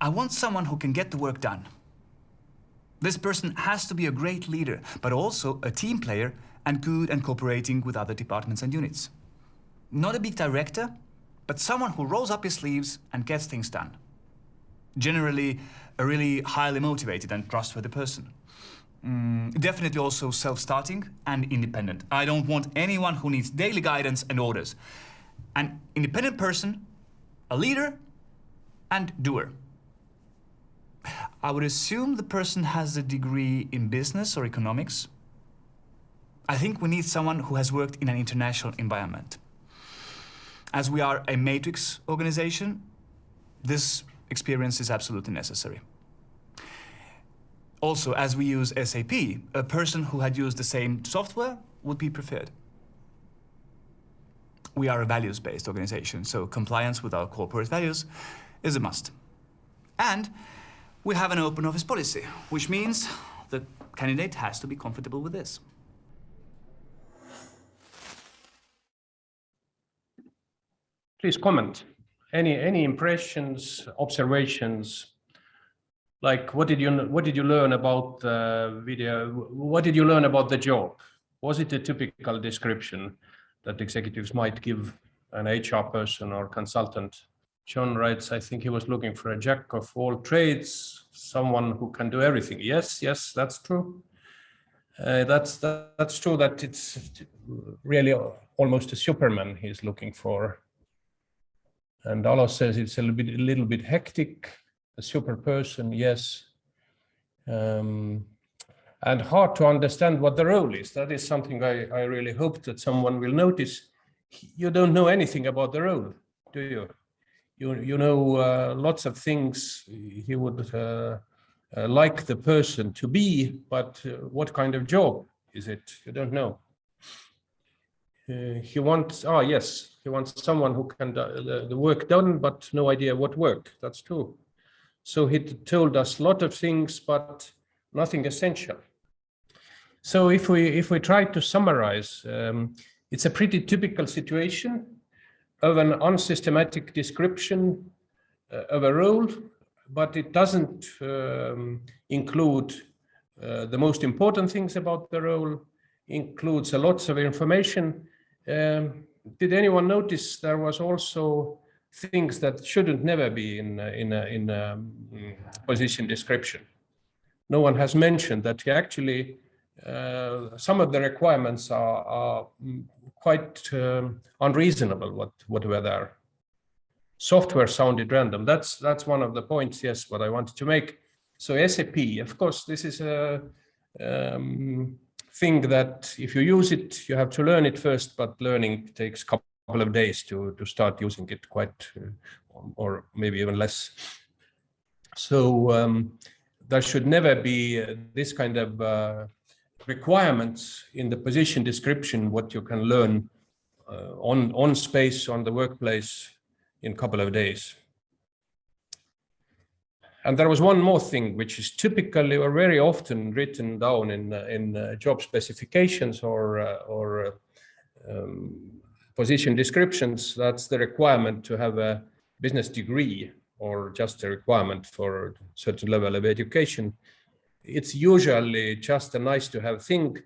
I want someone who can get the work done. This person has to be a great leader, but also a team player and good and cooperating with other departments and units. Not a big director, but someone who rolls up his sleeves and gets things done. Generally, a really highly motivated and trustworthy person. Definitely also self-starting and independent. I don't want anyone who needs daily guidance and orders. An independent person, a leader, and doer. I would assume the person has a degree in business or economics. I think we need someone who has worked in an international environment. As we are a matrix organization, this experience is absolutely necessary. Also, as we use SAP, a person who had used the same software would be preferred. We are a values-based organization, so compliance with our corporate values is a must. And we have an open office policy, which means the candidate has to be comfortable with this. Please comment. Any impressions, observations? Like, what did you learn about the video? What did you learn about the job? Was it a typical description that executives might give an HR person or consultant? John writes, I think he was looking for a jack of all trades, someone who can do everything. Yes, that's true. That's true that it's really almost a Superman he's looking for. And Alo says it's a little bit hectic, a super person, yes. And hard to understand what the role is. That is something I really hope that someone will notice. You don't know anything about the role, do you? You know lots of things he would like the person to be, but what kind of job is it? You don't know. He wants someone who can do the work done, but no idea what work. That's true. So he told us a lot of things, but nothing essential. So if we try to summarize, it's a pretty typical situation of an unsystematic description of a role, but it doesn't include the most important things about the role, includes a lot of information. Did anyone notice there was also things that shouldn't never be in a position description? No one has mentioned that actually some of the requirements are quite unreasonable what were there. Software sounded random. That's one of the points, yes, what I wanted to make. So SAP, of course, this is a thing that if you use it, you have to learn it first, but learning takes a couple of days to start using it quite, or maybe even less. So there should never be this kind of requirements in the position description, what you can learn on space, on the workplace in a couple of days. And there was one more thing, which is typically or very often written down in job specifications or position descriptions. That's the requirement to have a business degree or just a requirement for a certain level of education. It's usually just a nice to have thing.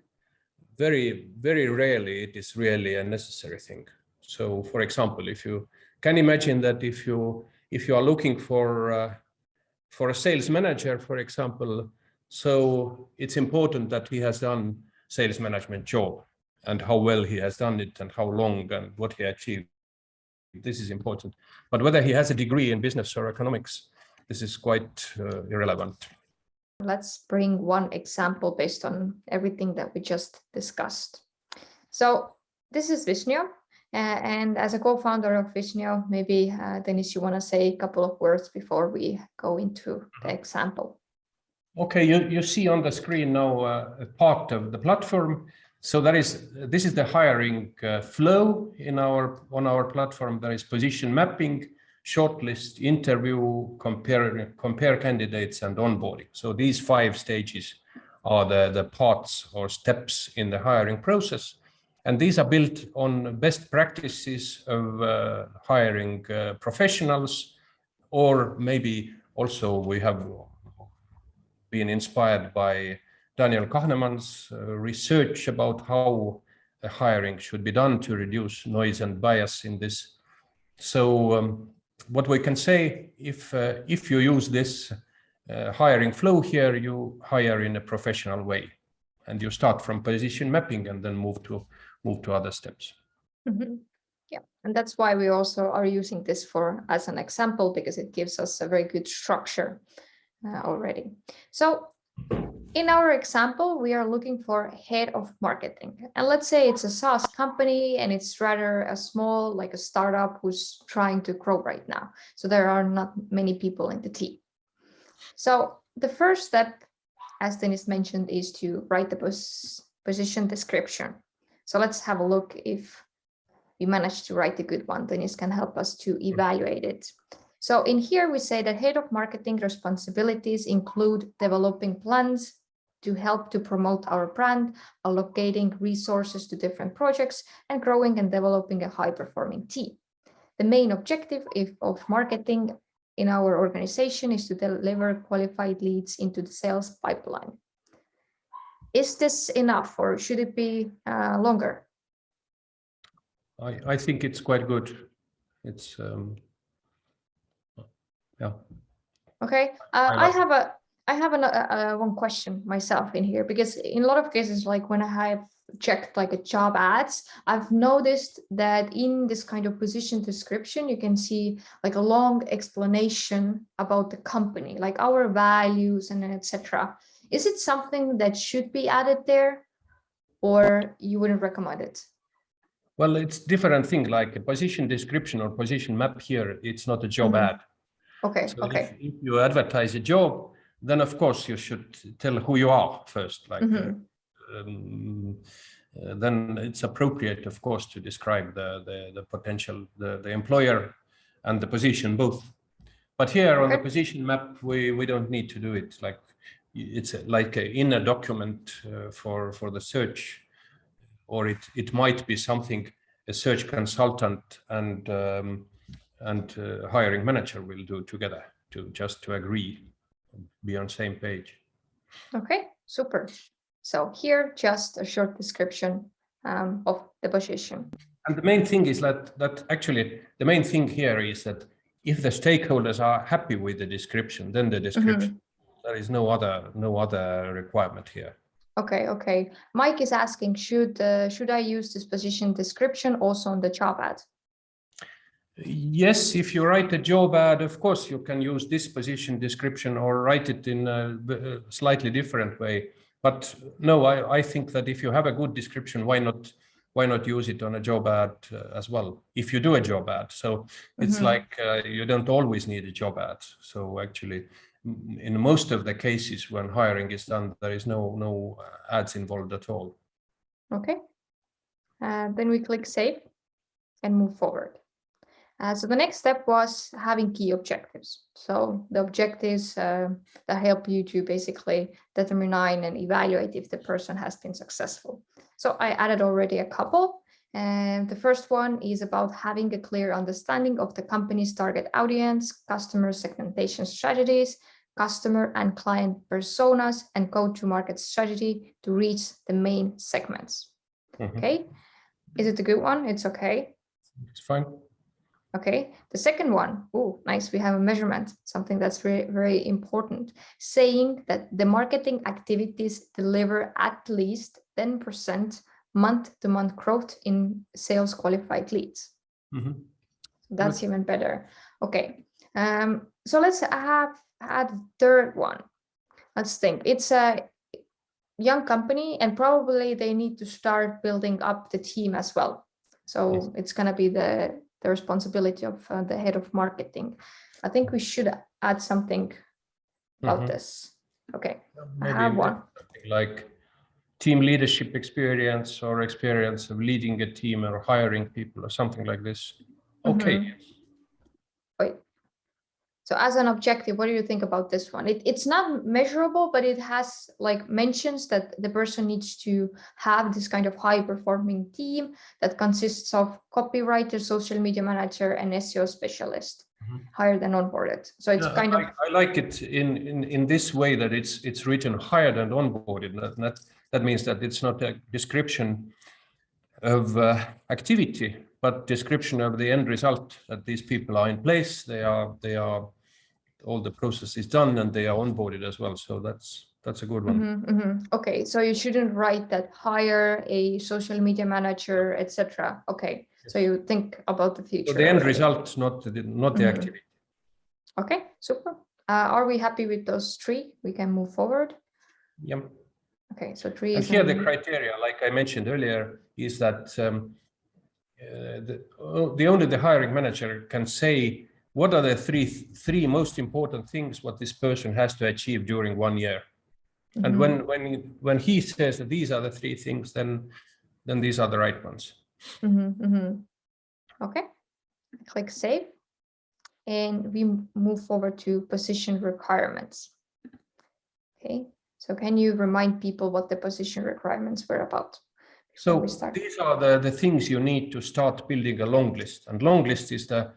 Very, very rarely it is really a necessary thing. So for example, if you can imagine that if you are looking for a sales manager, for example, so it's important that he has done sales management job and how well he has done it and how long and what he achieved. This is important. But whether he has a degree in business or economics, this is quite irrelevant. Let's bring one example based on everything that we just discussed. So this is Wisnio. And as a co-founder of Wisnio, maybe Tõnis, you want to say a couple of words before we go into the example. Okay, you see on the screen now a part of the platform. So this is the hiring flow on our platform. There is position mapping, shortlist, interview, compare candidates, and onboarding. So these 5 stages are the parts or steps in the hiring process. And these are built on best practices of hiring professionals, or maybe Also, we have been inspired by Daniel Kahneman's research about how hiring should be done to reduce noise and bias in this. So what we can say, if you use this hiring flow here, you hire in a professional way, and you start from position mapping and then move to other steps. Mm-hmm. Yeah, and that's why we also are using this as an example, because it gives us a very good structure already. So in our example, we are looking for head of marketing. And let's say it's a SaaS company and it's rather a small, like a startup who's trying to grow right now. So there are not many people in the team. So the first step, as Dennis mentioned, is to write the position description. So let's have a look if we managed to write a good one. Dennis can help us to evaluate it. So in here, we say that head of marketing responsibilities include developing plans to help to promote our brand, allocating resources to different projects, and growing and developing a high-performing team. The main objective of marketing in our organization is to deliver qualified leads into the sales pipeline. Is this enough, or should it be longer? I think it's quite good. It's yeah. Okay, I have one question myself in here, because in a lot of cases, like when I have checked like a job ads, I've noticed that in this kind of position description, you can see like a long explanation about the company, like our values and etc. Is it something that should be added there, or you wouldn't recommend it? Well, it's different thing, like a position description or position map here. It's not a job ad. Okay, so okay. If you advertise a job, then of course you should tell who you are first. Like then it's appropriate, of course, to describe the potential, the employer and the position both. But here on the position map, we don't need to do it. Like it's like in a document for the search, or it might be something a search consultant and hiring manager will do together to agree, be on same page. Okay, super. So here, just a short description of the position. And the main thing is that actually the main thing here is that if the stakeholders are happy with the description, then the description, there is no other requirement here. Okay, okay. Mike is asking, should I use this position description also on the job ad? Yes, if you write a job ad, of course you can use this position description or write it in a slightly different way. But no, I think that if you have a good description, why not use it on a job ad as well, if you do a job ad? So it's like you don't always need a job ad. So actually, in most of the cases when hiring is done, there is no ads involved at all. Okay. Then we click save and move forward. So the next step was having key objectives. So the objectives that help you to basically determine and evaluate if the person has been successful. So I added already a couple. And the first one is about having a clear understanding of the company's target audience, customer segmentation strategies, customer and client personas, and go-to-market strategy to reach the main segments. Okay. Is it a good one? It's okay. It's fine. Okay, the second one, oh, nice, we have a measurement, something that's very, very important, saying that the marketing activities deliver at least 10% month-to-month growth in sales qualified leads. That's good. Even better. Okay, so let's add a third one. Let's think. It's a young company and probably they need to start building up the team as well. So yes, it's going to be the responsibility of the head of marketing. I think we should add something about this. Okay, maybe I have one. Like team leadership experience or experience of leading a team or hiring people or something like this. Okay. Wait. So as an objective, what do you think about this one? It's not measurable, but it has like mentions that the person needs to have this kind of high performing team that consists of copywriter, social media manager, and SEO specialist. hired and onboarded. So it's kind of. I like it in this way, that it's written hired and onboarded. That means that it's not a description of activity, but description of the end result, that these people are in place, they are all the process is done, and they are onboarded as well. So that's a good one. Okay, so you shouldn't write that hire a social media manager, etc. Okay, yes. So you think about the future. So the end result, not the activity. Okay, super. Are we happy with those 3? We can move forward. Yeah. Okay, so 3 and is. Here the criteria, like I mentioned earlier, is that only the hiring manager can say what are the three most important things what this person has to achieve during 1 year. And when he says that these are the 3 things, then these are the right ones. Okay, click save, and we move forward to position requirements. Okay, so can you remind people what the position requirements were about? So these are the things you need to start building a long list, and long list is the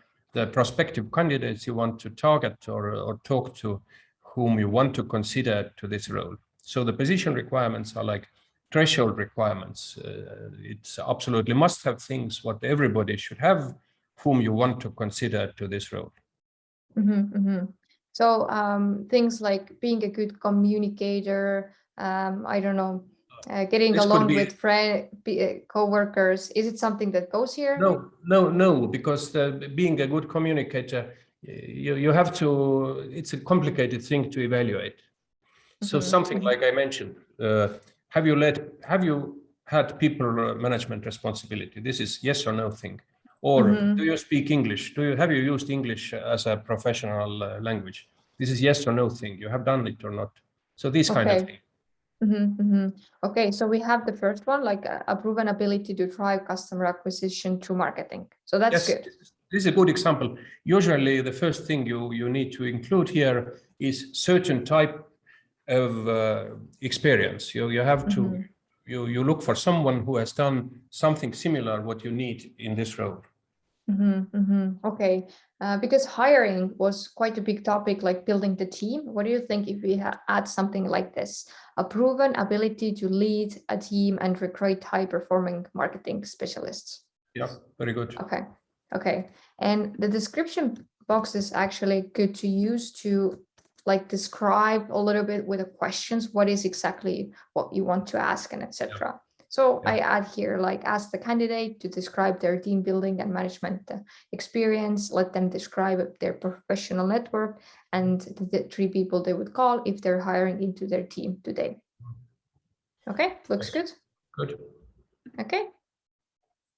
prospective candidates you want to target or talk to, whom you want to consider to this role. So the position requirements are like threshold requirements. It's absolutely must-have things what everybody should have, whom you want to consider to this role. So things like being a good communicator, I don't know, getting along with friends, co-workers. Is it something that goes here? No, because being a good communicator, you have to, it's a complicated thing to evaluate. So something like I mentioned, have you had people management responsibility? This is yes or no thing. Or do you speak English? Have you used English as a professional language? This is yes or no thing. You have done it or not. So these kind of things. Okay, so we have the first one, like a proven ability to drive customer acquisition through marketing. So that's good. This is a good example. Usually the first thing you need to include here is certain type of experience. You have to, you look for someone who has done something similar what you need in this role. Okay, because hiring was quite a big topic, like building the team. What do you think if we add something like this? A proven ability to lead a team and recruit high-performing marketing specialists. Yeah, very good. Okay. And the description box is actually good to use to like describe a little bit with the questions, what is exactly what you want to ask and etc. So I add here, like, ask the candidate to describe their team building and management experience, let them describe their professional network and the 3 people they would call if they're hiring into their team today. Okay, looks good. Good. Okay.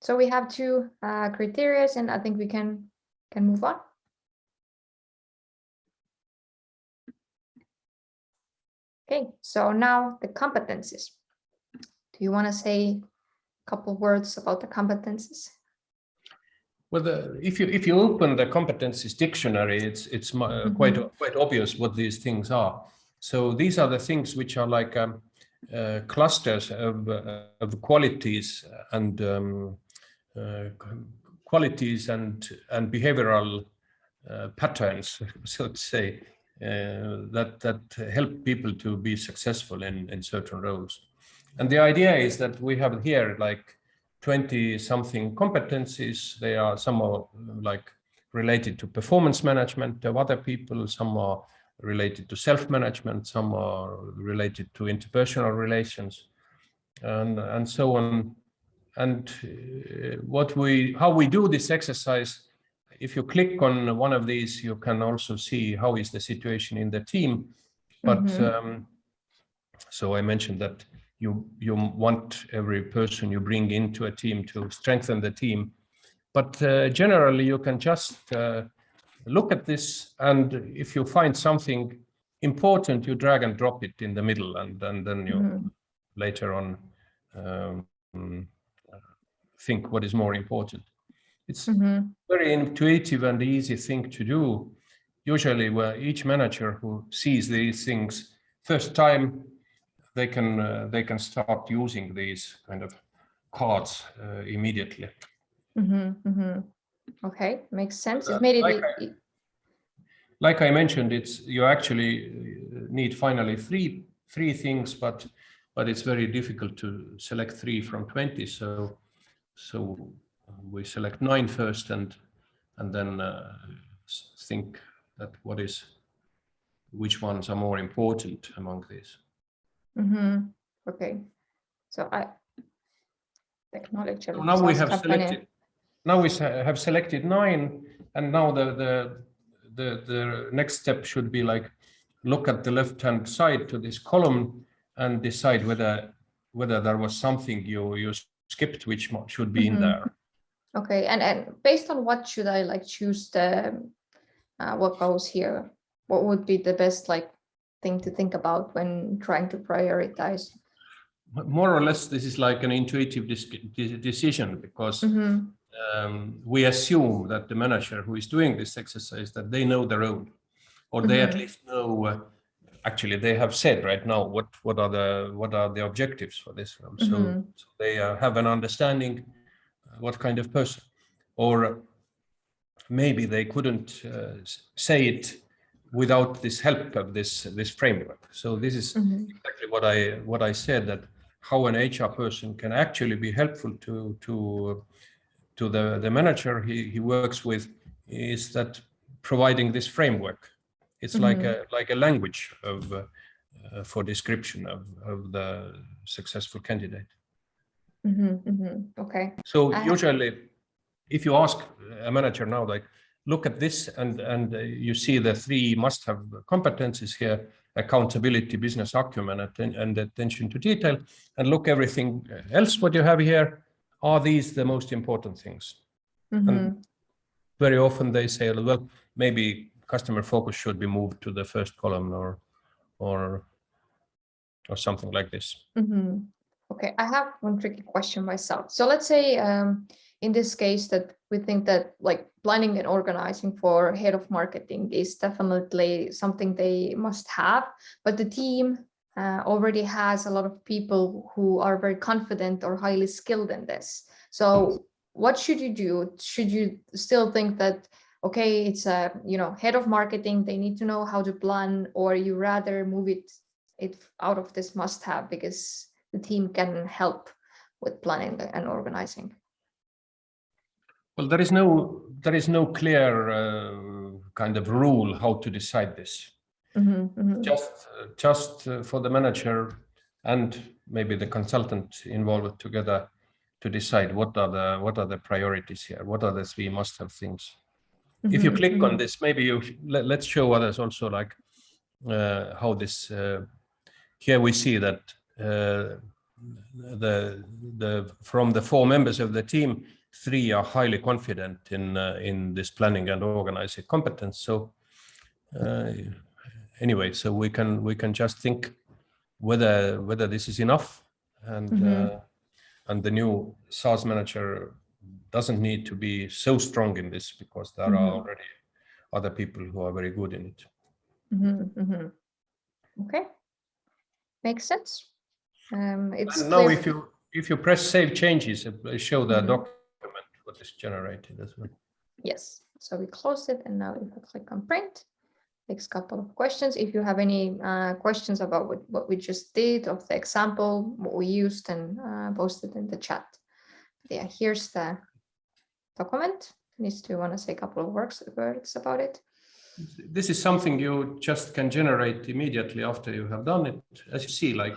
So we have 2 criteria, and I think we can move on. Okay, so now the competencies. Do you want to say a couple of words about the competencies? Well, if you open the competencies dictionary, it's quite obvious what these things are. So these are the things which are like clusters of qualities and behavioral patterns, so to say, that help people to be successful in certain roles. And the idea is that we have here like 20-something competencies. They are some are like related to performance management of other people, some are related to self-management, some are related to interpersonal relations, and so on. And how we do this exercise, if you click on one of these, you can also see how is the situation in the team. But so I mentioned that you want every person you bring into a team to strengthen the team. But generally, you can just look at this, and if you find something important, you drag and drop it in the middle, and then you later on think what is more important. It's very intuitive and easy thing to do. Usually, where each manager who sees these things first time, they can start using these kind of cards immediately. Okay, makes sense. It made it like I mentioned, you actually need finally three things, but it's very difficult to select 3 from 20. So we select 9 first, and then think that which ones are more important among these. Okay, so technology. So now we have selected. Now we have selected 9, and now the next step should be like look at the left-hand side to this column and decide whether there was something you skipped, which should be in there. Okay, and based on what should I like choose the what goes here? What would be the best like thing to think about when trying to prioritize? More or less, this is like an intuitive decision, because we assume that the manager who is doing this exercise, that they know their own, or they at least know. Actually, they have said right now what are the objectives for this role. So they have an understanding what kind of person, or maybe they couldn't say it without this help of this framework. So this is exactly what I said, that how an HR person can actually be helpful to the manager he works with, is that providing this framework. It's like a language for description of the successful candidate. Okay. So usually, if you ask a manager now, like, look at this, and you see the 3 must-have competencies here: accountability, business acumen, and attention to detail, and look everything else what you have here. Are these the most important things? And very often they say, well, maybe customer focus should be moved to the first column, or something like this. Okay, I have one tricky question myself. So let's say in this case that we think that like planning and organizing for head of marketing is definitely something they must have, but the team already has a lot of people who are very confident or highly skilled in this. So what should you do? Should you still think that, okay, it's a head of marketing, they need to know how to plan, or you rather move it out of this must-have because the team can help with planning and organizing? Well, there is no clear kind of rule how to decide this. Just for the manager and maybe the consultant involved together to decide what are the priorities here, what are the 3 must-have things. If you click on this, maybe let's show others also, like how this. Here we see that from the 4 members of the team, 3 are highly confident in this planning and organizing competence. So anyway, so we can just think whether this is enough, and the new SaaS manager doesn't need to be so strong in this, because there are already other people who are very good in it. Okay, makes sense. It's now if you press save changes, it will show the document what is generated as well. Yes, so we closed it, and now if I click on print, takes a couple of questions. If you have any questions about what we just did of the example, what we used, and post it in the chat. Yeah, here's the document. Denise, do you want to say a couple of words about it? This is something you just can generate immediately after you have done it. As you see, like,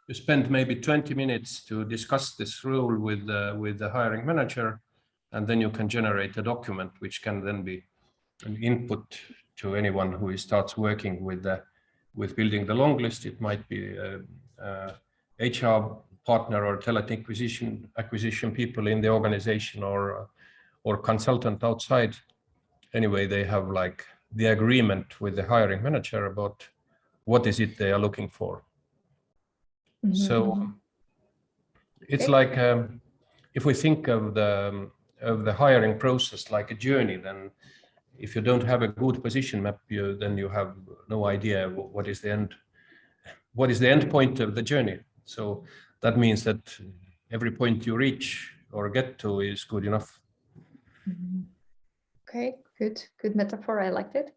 you spend maybe 20 minutes to discuss this rule with the hiring manager, and then you can generate a document which can then be an input to anyone who starts working with building the long list. It might be HR partner or talent acquisition people in the organization, or consultant outside. Anyway, they have like the agreement with the hiring manager about what is it they are looking for. So it's like if we think of the hiring process like a journey, then if you don't have a good position map, then you have no idea what is the end point of the journey. So that means that every point you reach or get to is good enough. Okay, good metaphor. I liked it.